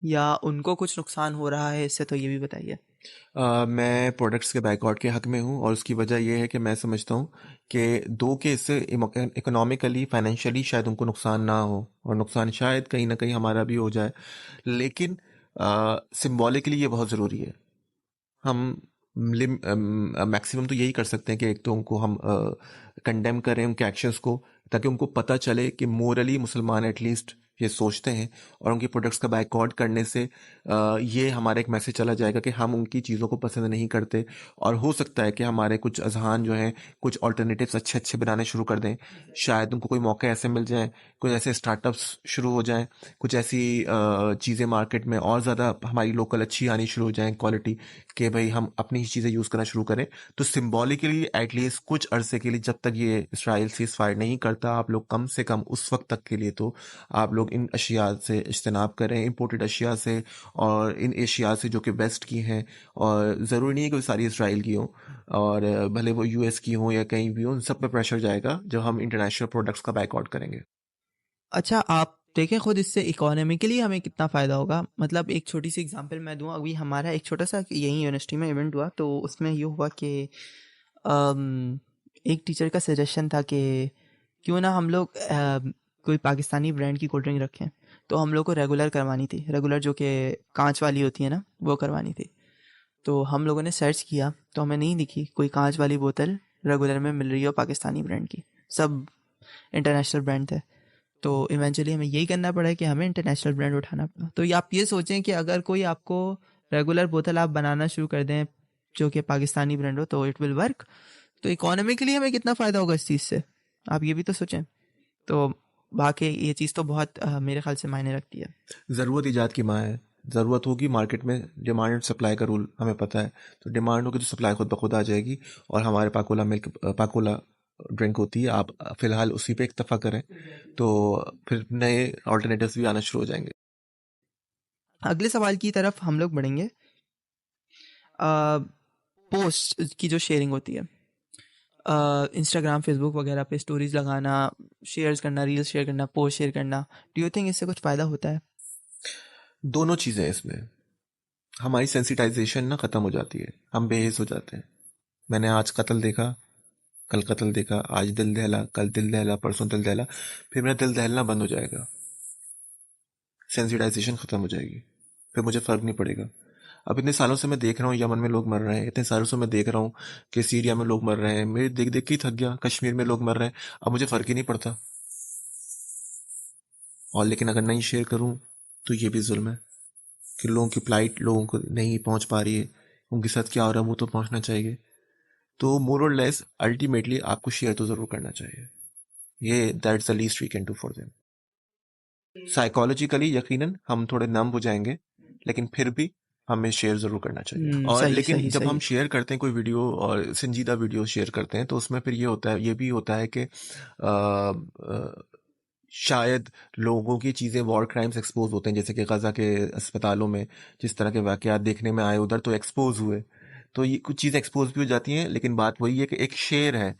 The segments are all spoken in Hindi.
या उनको कुछ नुकसान हो रहा है इससे, तो ये भी बताइए। मैं प्रोडक्ट्स के बाइकआउट के हक में हूँ और उसकी वजह यह है कि मैं समझता हूँ कि दो के इससे इकोनॉमिकली फाइनेंशियली शायद उनको नुकसान ना हो, और नुकसान शायद कहीं ना कहीं हमारा भी हो जाए, लेकिन सिंबॉलिकली ये बहुत ज़रूरी है। हम मैक्सिमम तो यही कर सकते हैं कि एक तो उनको हम कंडेम करें उनके एक्शंस को, ताकि उनको पता चले कि मोरली मुसलमान एटलीस्ट ये सोचते हैं, और उनकी प्रोडक्ट्स का बाइकआउट करने से ये हमारा एक मैसेज चला जाएगा कि हम उनकी चीज़ों को पसंद नहीं करते, और हो सकता है कि हमारे कुछ अजहान जो हैं कुछ ऑल्टरनेटिव्स अच्छे अच्छे बनाने शुरू कर दें। शायद उनको कोई मौके ऐसे मिल जाएं, कुछ ऐसे स्टार्टअप्स शुरू हो जाएं, कुछ ऐसी चीज़ें मार्केट में और ज़्यादा हमारी लोकल अच्छी आनी शुरू हो जाएं क्वालिटी, कि भाई हम अपनी ही चीज़ें यूज़ करना शुरू करें। तो सिंबॉलिकली एटलीस्ट कुछ अरसे के लिए, जब तक ये इसराइल सीज फायर नहीं करता, आप लोग कम से कम उस वक्त तक के लिए तो आप लोग इन अशिया से इज्तनाब करें, इंपोर्टेड अशिया से, और इन एशिया से जो कि वेस्ट की हैं, और ज़रूरी नहीं है कि वो सारी इसराइल की हों, और भले वो यूएस की हों या कहीं भी हों, उन सब पे प्रेशर जाएगा जब हम इंटरनेशनल प्रोडक्ट्स का बैकआउट करेंगे। अच्छा, आप देखें खुद इससे इकोनॉमिकली हमें कितना फ़ायदा होगा। मतलब एक छोटी सी एग्जांपल मैं दूं, अभी हमारा एक छोटा सा यहीं यूनिवर्सिटी में इवेंट हुआ, तो उसमें ये हुआ कि एक टीचर का सजेशन था कि क्यों ना हम लोग कोई पाकिस्तानी ब्रांड की कोल्ड ड्रिंक रखें। तो हम लोग को रेगुलर करवानी थी, रेगुलर जो कि कांच वाली होती है ना, वो करवानी थी। तो हम लोगों ने सर्च किया तो हमें नहीं दिखी कोई कांच वाली बोतल रेगुलर में मिल रही हो पाकिस्तानी ब्रांड की, सब इंटरनेशनल ब्रांड थे। तो इवेंचुअली हमें यही करना पड़ा कि हमें इंटरनेशनल ब्रांड उठाना पड़ा। तो ये आप ये सोचें कि अगर कोई आपको रेगुलर बोतल आप बनाना शुरू कर दें जो कि पाकिस्तानी ब्रांड हो, तो इट विल वर्क। तो इकोनॉमिकली हमें कितना फ़ायदा होगा इस चीज़ से, आप ये भी तो सोचें। तो बाकी ये चीज़ तो बहुत मेरे ख्याल से मायने रखती है। ज़रूरत ईजाद की माँ है। ज़रूरत होगी मार्केट में, डिमांड एंड सप्लाई का रूल हमें पता है, तो डिमांड होगी तो सप्लाई खुद ब खुद आ जाएगी, और हमारे पाकोला मिल्क, पाकोला ड्रिंक होती है, आप फिलहाल उसी पे इक्तफा करें, तो फिर नए ऑल्टरनेटिव्स भी आना शुरू हो जाएंगे। अगले सवाल की तरफ हम लोग बढ़ेंगे। पोस्ट की जो शेयरिंग होती है, इंस्टाग्राम फेसबुक वगैरह पे स्टोरीज लगाना, शेयर्स करना, रील्स शेयर करना, पोस्ट शेयर करना, डू यू थिंक इससे कुछ फ़ायदा होता है? दोनों चीज़ें हैं इसमें। हमारी सेंसिटाइजेशन ना ख़त्म हो जाती है, हम बेहिस हो जाते हैं। मैंने आज कत्ल देखा, कल कत्ल देखा, आज दिल दहला, कल दिल दहला, परसों दिल दहला, फिर मेरा दिल दहलना बंद हो जाएगा, सेंसिटाइजेशन ख़त्म हो जाएगी, फिर मुझे फ़र्क नहीं पड़ेगा। अब इतने सालों से मैं देख रहा हूँ यमन में लोग मर रहे हैं, इतने सालों से मैं देख रहा हूँ कि सीरिया में लोग मर रहे हैं, मेरे देख देख के ही थक गया, कश्मीर में लोग मर रहे हैं, अब मुझे फ़र्क ही नहीं पड़ता। और लेकिन अगर नहीं शेयर करूँ तो ये भी जुल्म है कि लोगों की प्लाइट लोगों को नहीं पहुँच पा रही है, उनके साथ क्या हो रहा है वो तो पहुँचना चाहिए। तो मोर और लेस अल्टीमेटली आपको शेयर तो ज़रूर करना चाहिए, ये that's the least we can do for them. Psychologically यकीनन हम थोड़े नम हो जाएंगे, लेकिन फिर भी हमें शेयर ज़रूर करना चाहिए। और सही लेकिन सही जब हम सही। शेयर करते हैं कोई वीडियो, और संजीदा वीडियो शेयर करते हैं, तो उसमें फिर ये होता है, ये भी होता है कि शायद लोगों की चीज़ें, वॉर क्राइम्स एक्सपोज होते हैं, जैसे कि गजा के अस्पतालों में जिस तरह के वाकयात देखने में आए उधर, तो एक्सपोज हुए, तो ये कुछ चीज़ें एक्सपोज भी हो जाती हैं। लेकिन बात वही है कि एक शेर है,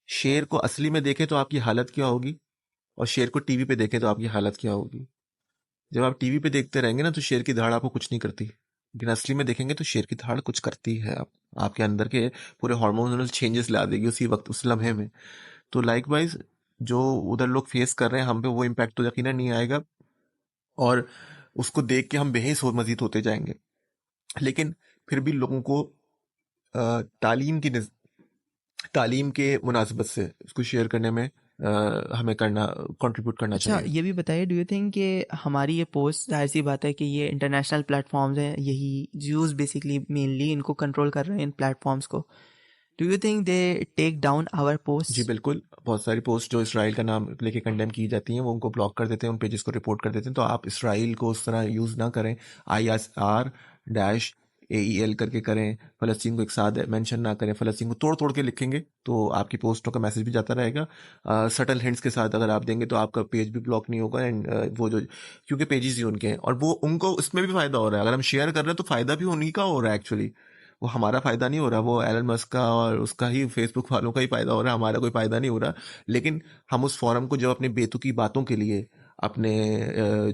शेर को असली में देखें तो आपकी हालत क्या होगी, और शेर को टीवी पे देखें तो आपकी हालत क्या होगी। जब आप टीवी पे देखते रहेंगे ना, तो शेर की धाड़ आपको कुछ नहीं करती, लेकिन असली में देखेंगे तो शेर की धाड़ कुछ करती है, आपके अंदर के पूरे हार्मोनल चेंजेस ला देगी उसी वक्त, उस लम्हे में। तो लाइकवाइज जो उधर लोग फेस कर रहे हैं, हम पे वो इम्पैक्ट तो यकीनन नहीं आएगा, और उसको देख के हम बेहिस हो मजीद होते जाएंगे। लेकिन फिर भी लोगों को तालीम के मुनासबत से इसको शेयर करने में हमें कंट्रीब्यूट करना अच्छा, चाहिए। ये भी बताइए, डू यू थिंक कि हमारी ये पोस्ट, जाहिर सी बात है कि ये इंटरनेशनल प्लेटफॉर्म्स हैं, यही ज्यूज बेसिकली मेनली इनको कंट्रोल कर रहे हैं इन प्लेटफॉर्म्स को, do you think they take down our G post? बिल्कुल, बहुत सारी पोस्ट जो इसराइल का नाम लेके कंडेम की जाती हैं, वो उनको ब्लॉक कर देते हैं, उन पेजेस को रिपोर्ट कर देते हैं। तो आप इसराइल को उस तरह यूज़ ना करें, ISR-AEL करके करें, फ़लस्तीन को एक साथ मेंशन ना करें, फ़लस्तीन को तोड़ तोड़ के लिखेंगे तो आपकी पोस्टों का मैसेज भी जाता रहेगा। सटल हिंट्स के साथ अगर आप देंगे तो आपका पेज भी ब्लॉक नहीं होगा, एंड वो जो, क्योंकि पेजेस ही उनके हैं, और वो उनको उसमें भी फ़ायदा हो रहा है। अगर हम शेयर कर रहे हैं तो फ़ायदा भी उन्हीं का हो रहा है एक्चुअली, वो हमारा फायदा नहीं हो रहा, वो एलन मस्क का और उसका ही, फेसबुक वालों का ही फायदा हो रहा है, हमारा कोई फायदा नहीं हो रहा। लेकिन हम उस फोरम को जब अपनी बेतुकी बातों के लिए, अपने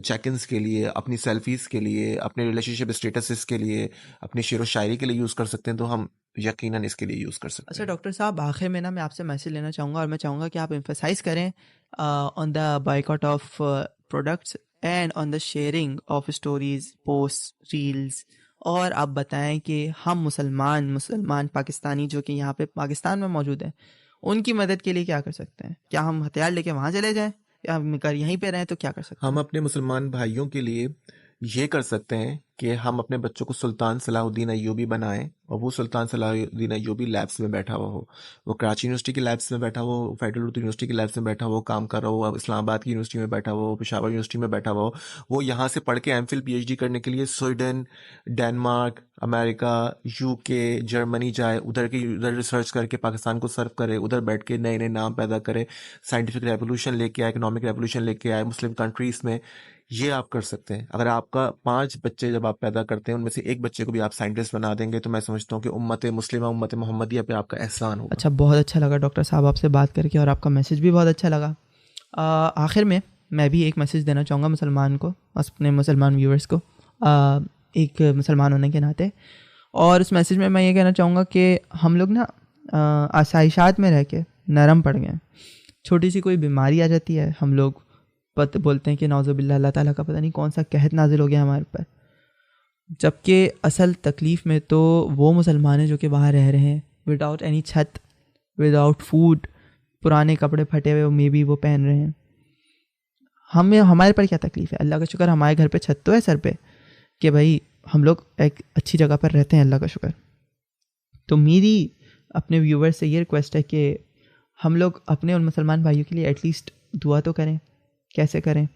चेक इन्स के लिए, अपनी सेल्फीज़ के लिए, अपने रिलेशनशिप स्टेटसेस के लिए, अपनी शेर व शायरी के लिए यूज़ कर सकते हैं, तो हम यकीनन इसके लिए यूज़ कर सकते अच्छा हैं। डॉक्टर साहब, आखिर में ना मैं आपसे मैसेज लेना चाहूँगा, और मैं चाहूँगा कि आप एम्फेसाइज करें on the boycott of products and on the sharing of stories, post, reels. और आप बताएं कि हम मुसलमान पाकिस्तानी जो कि यहाँ पे पाकिस्तान में मौजूद हैं, उनकी मदद के लिए क्या कर सकते हैं? क्या हम हथियार लेके वहाँ चले जाएं, या हम कर यहीं पे रहें, तो क्या कर सकते हम हैं? अपने मुसलमान भाइयों के लिए ये कर सकते हैं कि हम अपने बच्चों को सुल्तान सलाहुद्दीन अय्यूबी बनाएं, और वो सुल्तान सलाहुद्दीन अय्यूबी लैब्स में बैठा हुआ हो, वो कराची यूनिवर्सिटी की लैब्स में बैठा हुआ हो, फेडरल उर्दू यूनिवर्सिटी की लैब्स में बैठा हुआ हो, काम कर रहा हो, इस्लामाबाद की यूनिवर्सिटी में बैठा हुआ हो, पेशावर यूनिवर्सिटी में बैठा हुआ हो, वो यहाँ से पढ़ के एमफिल पीएचडी करने के लिए Sweden, Denmark, America, UK, Germany जाए, उधर रिसर्च करके पाकिस्तान को सर्व करे, उधर बैठ के नए नए नाम पैदा करे, साइंटिफिक रेवोल्यूशन लेके आए, इकोनॉमिक रेवोल्यूशन लेके आए मुस्लिम कंट्रीज में। ये आप कर सकते हैं। अगर आपका 5 बच्चे जब आप पैदा करते हैं, उनमें से एक बच्चे को भी आप साइंटिस्ट बना देंगे, तो मैं समझता हूँ कि उम्मत मुस्लिमा, उम्मत मोहम्मदिया पे आपका एहसान होगा। अच्छा, बहुत अच्छा लगा डॉक्टर साहब आपसे बात करके, और आपका मैसेज भी बहुत अच्छा लगा। आखिर में मैं भी एक मैसेज देना चाहूँगा मुसलमान को, अपने मुसलमान व्यूअर्स को, एक मुसलमान होने के नाते। और उस मैसेज में मैं ये कहना चाहूँगा कि हम लोग ना आसाइशात में रह के नरम पड़ गए। छोटी सी कोई बीमारी आ जाती है, हम लोग बोलते हैं कि नौज़ुबिल्लाह, अल्लाह ताला का पता नहीं कौन सा कहत नाजिल हो गया हमारे पर। जबकि असल तकलीफ़ में तो वो मुसलमान हैं जो कि बाहर रह रहे हैं विदाउट एनी छत, विदाउट फूड, पुराने कपड़े फटे हुए मे बी वो पहन रहे हैं। हमें, हमारे पर क्या तकलीफ़ है? अल्लाह का शुक्र हमारे घर पे छत तो है सर पे, कि भाई हम लोग एक अच्छी जगह पर रहते हैं, अल्लाह का शुक्र। तो मेरी अपने व्यूवर्स से ये रिक्वेस्ट है कि हम लोग अपने उन मुसलमान भाइयों के लिए एटलीस्ट दुआ तो करें। कैसे करें?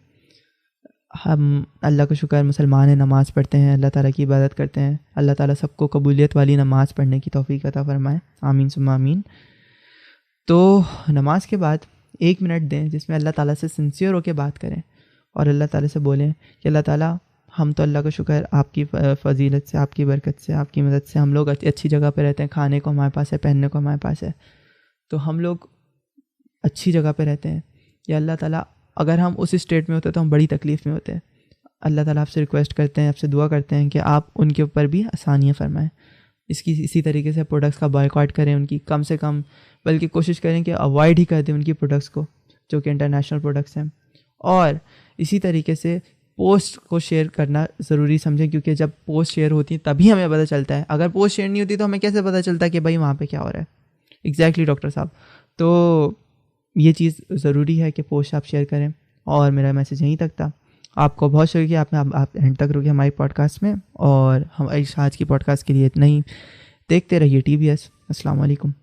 हम अल्लाह का शुक्र मुसलमान हैं, नमाज़ पढ़ते हैं, अल्लाह ताला की इबादत करते हैं। अल्लाह ताला सबको कबूलियत वाली नमाज़ पढ़ने की तौफीक अता फरमाए, आमीन सुम्मा आमीन। तो नमाज के बाद 1 मिनट दें जिसमें अल्लाह ताला से सिंसियर होकर बात करें, और अल्लाह ताला से बोलें कि अल्लाह ताला, हम तो अल्लाह का शुक्र आपकी फ़जीलत से, आपकी बरकत से, आपकी मदद से हम लोग अच्छी जगह पर रहते हैं, खाने को हमारे पास है, पहनने को हमारे पास है, तो हम लोग अच्छी जगह पर रहते हैं। या अल्लाह ताला, अगर हम उस स्टेट में होते तो हम बड़ी तकलीफ़ में होते हैं। अल्लाह ताला आपसे रिक्वेस्ट करते हैं, आपसे दुआ करते हैं कि आप उनके ऊपर भी आसानियाँ फरमाएं। इसी तरीके से प्रोडक्ट्स का बॉयकॉट करें, उनकी कम से कम, बल्कि कोशिश करें कि अवॉइड ही कर दें उनकी प्रोडक्ट्स को जो कि इंटरनेशनल प्रोडक्ट्स हैं। और इसी तरीके से पोस्ट को शेयर करना ज़रूरी समझें, क्योंकि जब पोस्ट शेयर होती है तभी हमें पता चलता है। अगर पोस्ट शेयर नहीं होती तो हमें कैसे पता चलता है कि भाई वहाँ पे क्या हो रहा है? एग्जैक्टली डॉक्टर साहब। तो ये चीज़ ज़रूरी है कि पोस्ट आप शेयर करें। और मेरा मैसेज यहीं तक था। आपको बहुत शुक्रिया, आप एंड तक रुके हमारी पॉडकास्ट में, और हम आज की पॉडकास्ट के लिए इतना ही। देखते रहिए TBS। अस्सलाम वालेकुम।